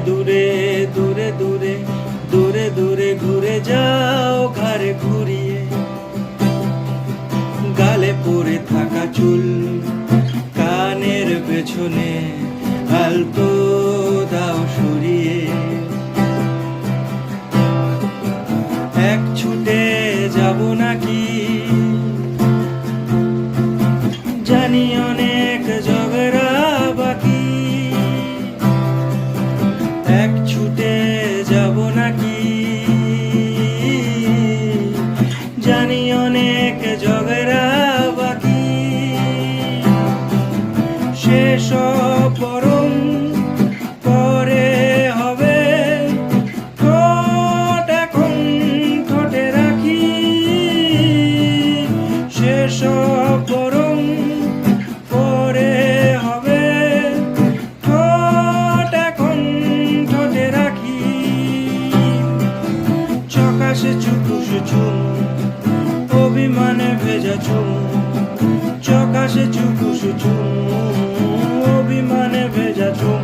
দূরে দূরে দূরে দূরে দূরে ঘুরে যাও ঘাড়ে ঘুরিয়ে, গালে পড়ে থাকা চুল কানের পেছনে আলতো দাও সরিয়ে। এক ছুটে যাব নাকি জানি অনেক ঝগড়া বাকি, এক ছুটে যাব নাকি জানি অনেক ঝগড়া বাকি। শেষ পরম পরে হবে, ঠোঁট এখন ঠোঁটে রাখি। শেষ পরম পরে হবে, ঠোঁট এখন ঠোঁটে রাখি। চকাশে চুকুস চুম অভিমানে ভেজা চুম, চকাশে চুকুস চুম অভিমানে ভেজা চুম।